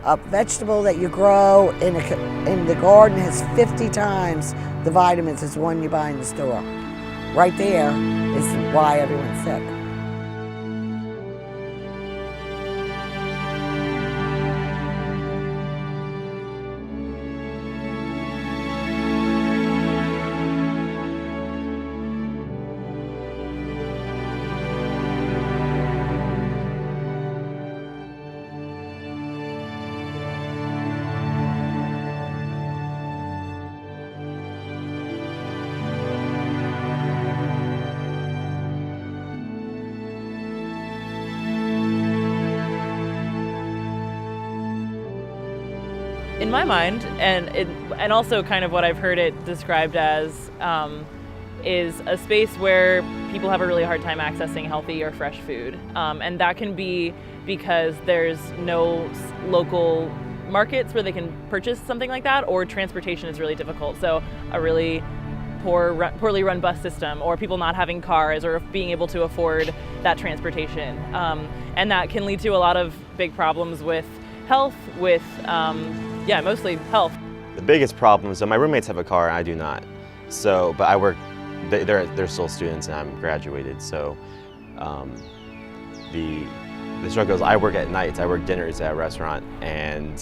A vegetable that you grow in the garden has 50 times the vitamins as one you buy in the store. Right there is why everyone's sick. In my mind, and also kind of what I've heard it described as, is a space where people have a really hard time accessing healthy or fresh food. And that can be because there's no local markets where they can purchase something like that, or transportation is really difficult. So a really poorly run bus system, or people not having cars or being able to afford that transportation. And that can lead to a lot of big problems with health, with mostly health. The biggest problem is that my roommates have a car and I do not. So, but I work, they're still students and I'm graduated. So the struggle is I work at nights, I work dinners at a restaurant, and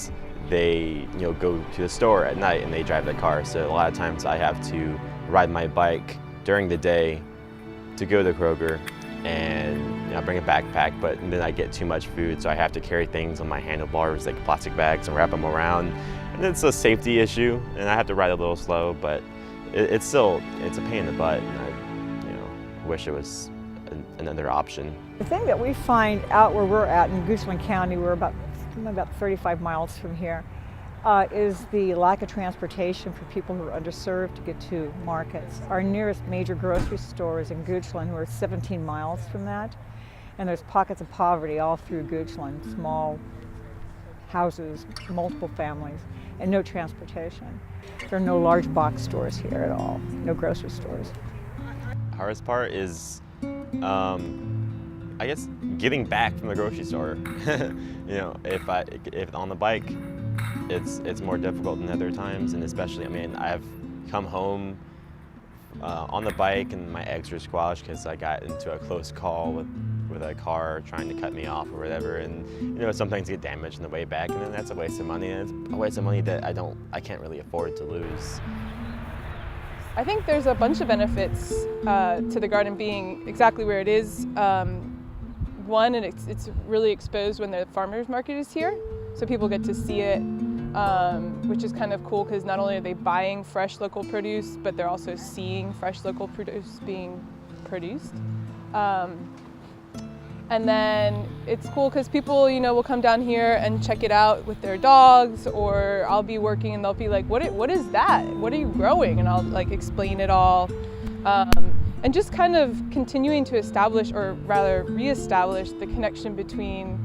they go to the store at night and they drive their car. So a lot of times I have to ride my bike during the day to go to Kroger and bring a backpack, but then I get too much food, so I have to carry things on my handlebars like plastic bags and wrap them around. And it's a safety issue, and I have to ride a little slow, but it's a pain in the butt, and I wish it was another option. The thing that we find out where we're at in Goochland County, we're about 35 miles from here, is the lack of transportation for people who are underserved to get to markets. Our nearest major grocery store is in Goochland. We're 17 miles from that. And there's pockets of poverty all through Goochland, small houses, multiple families, and no transportation. There are no large box stores here at all, no grocery stores. Hardest part is, I guess, getting back from the grocery store. If on the bike, it's more difficult than other times, and especially, I've come home on the bike and my eggs were squashed because I got into a close call with a car trying to cut me off or whatever, and some things get damaged on the way back, and then that's a waste of money, and it's a waste of money that I can't really afford to lose. I think there's a bunch of benefits to the garden being exactly where it is. One, and it's really exposed when the farmers market is here, so people get to see it, which is kind of cool because not only are they buying fresh local produce, but they're also seeing fresh local produce being produced. And then it's cool because people, will come down here and check it out with their dogs, or I'll be working and they'll be like, what is that? What are you growing? And I'll explain it all. And just kind of continuing to establish, or rather reestablish, the connection between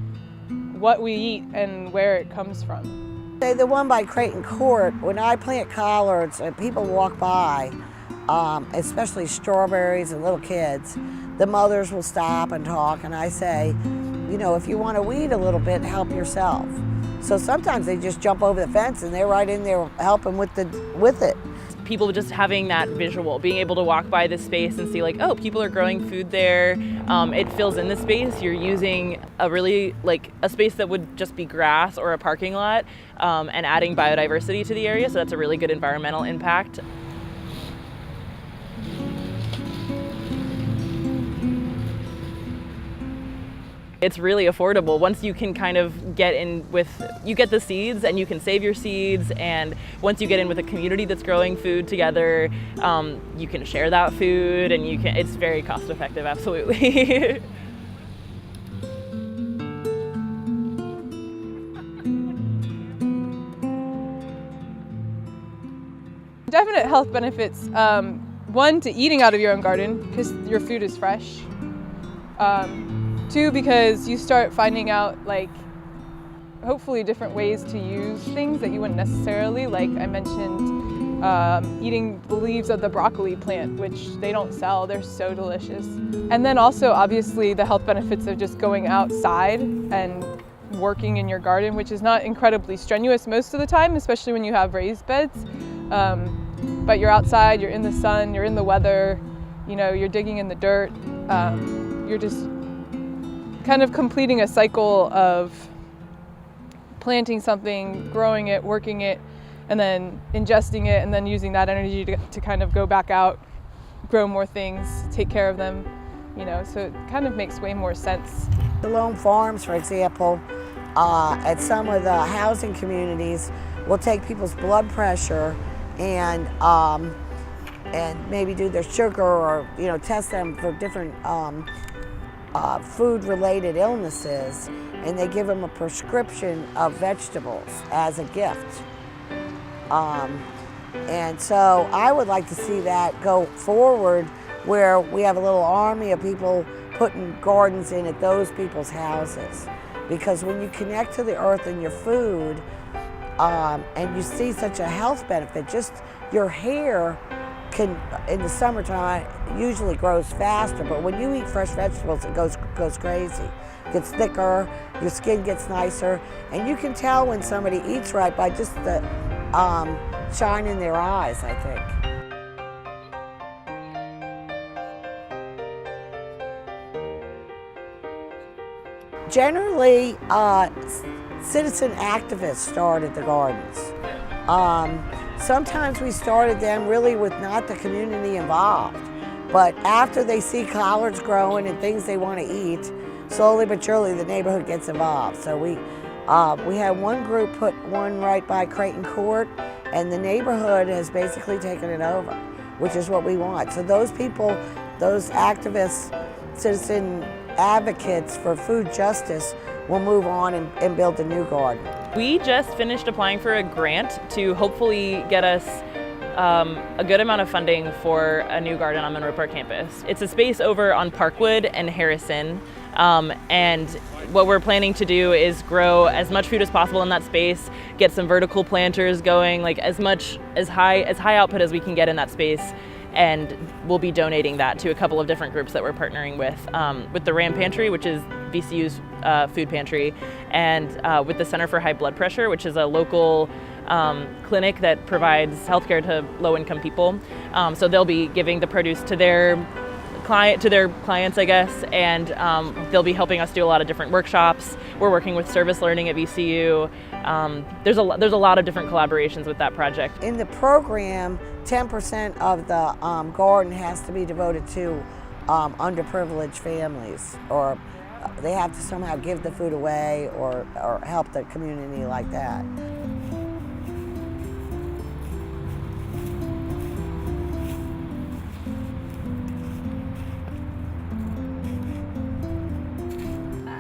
what we eat and where it comes from. The one by Creighton Court, when I plant collards and people walk by, especially strawberries and little kids, the mothers will stop and talk, and I say, if you want to weed a little bit, help yourself. So sometimes they just jump over the fence and they're right in there helping with it. People just having that visual, being able to walk by this space and see oh, people are growing food there. It fills in the space. You're using a really a space that would just be grass or a parking lot, and adding biodiversity to the area. So that's a really good environmental impact. It's really affordable once you can kind of get in you get the seeds and you can save your seeds, and once you get in with a community that's growing food together, you can share that food, and it's very cost effective, absolutely. Definite health benefits. One, to eating out of your own garden because your food is fresh. Two, because you start finding out hopefully different ways to use things that you wouldn't necessarily, I mentioned eating the leaves of the broccoli plant, which they don't sell, they're so delicious. And then also obviously the health benefits of just going outside and working in your garden, which is not incredibly strenuous most of the time, especially when you have raised beds. But you're outside, you're in the sun, you're in the weather, you know, you're digging in the dirt. You're just kind of completing a cycle of planting something, growing it, working it, and then ingesting it, and then using that energy to kind of go back out, grow more things, take care of them, you know, so it kind of makes way more sense. The lone farms, for example, at some of the housing communities will take people's blood pressure and maybe do their sugar, or, you know, test them for different food-related illnesses, and they give them a prescription of vegetables as a gift. And so I would like to see that go forward, where we have a little army of people putting gardens in at those people's houses. Because when you connect to the earth and your food, and you see such a health benefit, just your hair can, in the summertime, usually grows faster, but when you eat fresh vegetables, it goes crazy. It gets thicker, your skin gets nicer, and you can tell when somebody eats right by just the shine in their eyes, I think. Generally, citizen activists started the gardens. Sometimes we started them really with not the community involved, but after they see collards growing and things they want to eat, slowly but surely the neighborhood gets involved. So we had one group put one right by Creighton Court, and the neighborhood has basically taken it over, which is what we want. So those people, those activists, citizen advocates for food justice, will move on and build a new garden. We just finished applying for a grant to hopefully get us a good amount of funding for a new garden on unRipeRVA campus. It's a space over on Parkwood and Harrison, and what we're planning to do is grow as much food as possible in that space, get some vertical planters going, like as high output as we can get in that space, and we'll be donating that to a couple of different groups that we're partnering with the RAM Pantry, which is VCU's food pantry, and with the Center for High Blood Pressure, which is a local clinic that provides healthcare to low-income people. So they'll be giving the produce to their clients, I guess, and they'll be helping us do a lot of different workshops. We're working with service learning at VCU. There's a lot of different collaborations with that project. In the program, 10% of the garden has to be devoted to underprivileged families, or they have to somehow give the food away or help the community like that.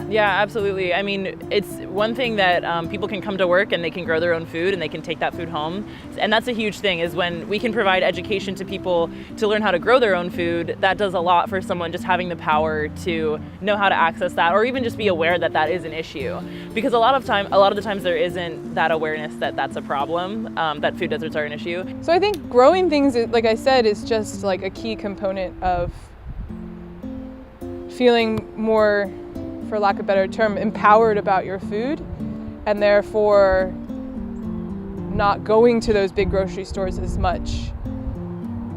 Yeah, absolutely. I mean, it's one thing that people can come to work and they can grow their own food and they can take that food home. And that's a huge thing, is when we can provide education to people to learn how to grow their own food. That does a lot for someone, just having the power to know how to access that, or even just be aware that that is an issue. Because a lot of the times there isn't that awareness that that's a problem, that food deserts are an issue. So I think growing things, like I said, is just like a key component of feeling more, for lack of a better term, empowered about your food, and therefore not going to those big grocery stores as much,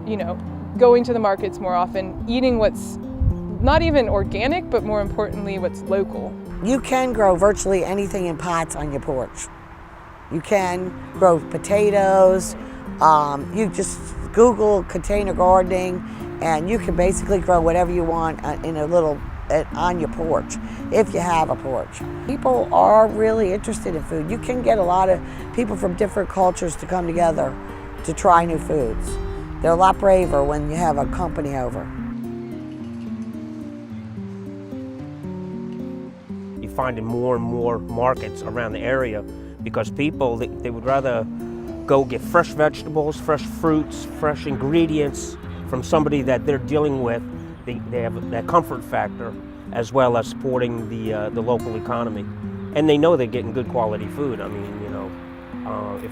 you know, going to the markets more often, eating what's not even organic, but more importantly, what's local. You can grow virtually anything in pots on your porch. You can grow potatoes. You just Google container gardening, and you can basically grow whatever you want in a little on your porch, if you have a porch. People are really interested in food. You can get a lot of people from different cultures to come together to try new foods. They're a lot braver when you have a company over. You're finding more and more markets around the area because people, they would rather go get fresh vegetables, fresh fruits, fresh ingredients from somebody that they're dealing with. They have that comfort factor, as well as supporting the local economy, and they know they're getting good quality food. I mean, you know, if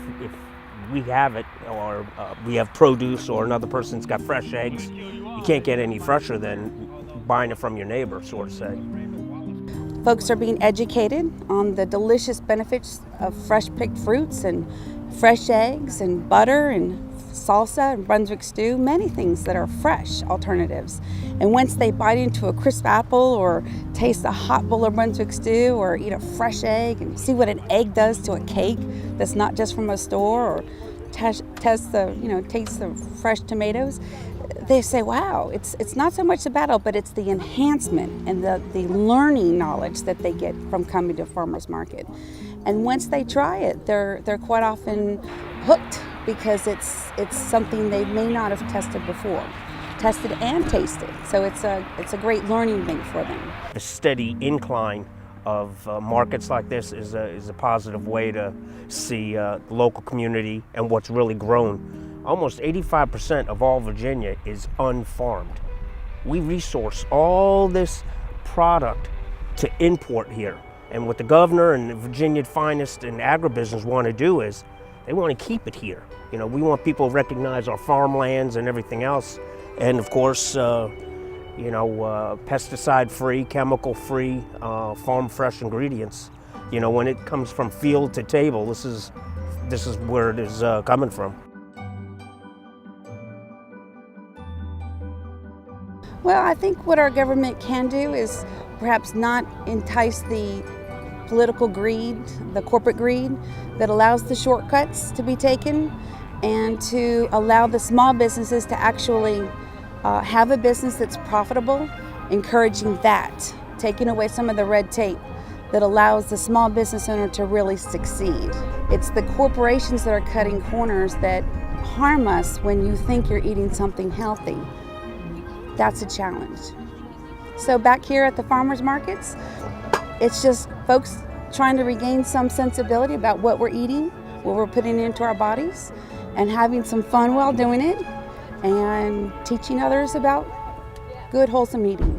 we have it, or we have produce, or another person's got fresh eggs, you can't get any fresher than buying it from your neighbor, sort of say. Folks are being educated on the delicious benefits of fresh picked fruits and fresh eggs and butter and salsa and Brunswick stew, many things that are fresh alternatives. And once they bite into a crisp apple or taste a hot bowl of Brunswick stew or eat a fresh egg and see what an egg does to a cake that's not just from a store, or taste the fresh tomatoes, they say, wow, it's not so much the battle, but it's the enhancement and the learning knowledge that they get from coming to a farmer's market. And once they try it, they're quite often hooked, because it's something they may not have tested and tasted. So it's a great learning thing for them. The steady incline of markets like this is a positive way to see the local community and what's really grown. Almost 85% of all Virginia is unfarmed. We resource all this product to import here. And what the governor and the Virginia Finest and agribusiness want to do is they want to keep it here. You know, we want people to recognize our farmlands and everything else. And of course, pesticide-free, chemical-free, farm-fresh ingredients. You know, when it comes from field to table, this is where it is coming from. Well, I think what our government can do is perhaps not entice the political greed, the corporate greed that allows the shortcuts to be taken, and to allow the small businesses to actually have a business that's profitable, encouraging that, taking away some of the red tape that allows the small business owner to really succeed. It's the corporations that are cutting corners that harm us when you think you're eating something healthy. That's a challenge. So back here at the farmers markets, it's just folks trying to regain some sensibility about what we're eating, what we're putting into our bodies, and having some fun while doing it, and teaching others about good, wholesome eating.